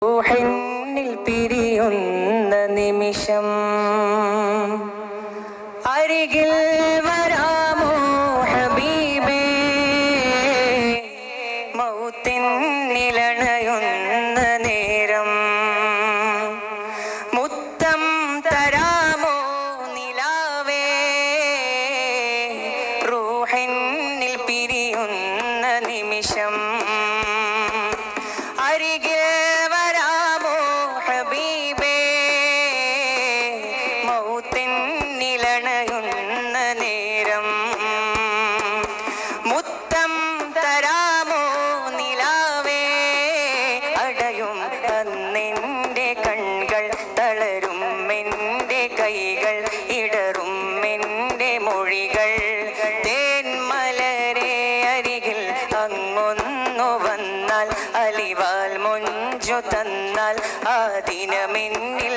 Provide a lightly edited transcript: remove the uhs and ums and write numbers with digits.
റൂഹിന്നിൽ പിരിയുന്ന നിമിഷം അരികിൽ വരാമോ ഹബീബേ, മൗത്തിനിലണയുന്ന നേരം മുത്തം തരാമോ നിലാവേ, റൂഹിന്നിൽ പിരിയുന്ന നിമിഷം അരികിൽ വരാമോ ഹബീബേ, മൗത്തിനിലണയുന്ന നേരം മുത്തം തരാമോ നിലാവേ, അടയും അന്നെൻ്റെ കൺകൾ തളരും എൻ്റെ കൈകൾ ഇടറും എൻ്റെ മൊഴികൾ, തേന്മലരെ അരികിൽ അങ്ങൊന്നു വന്നാൽ അലിവാൽ മൊഞ്ചു തന്നാൽ ആ ദിനമെന്നിൽ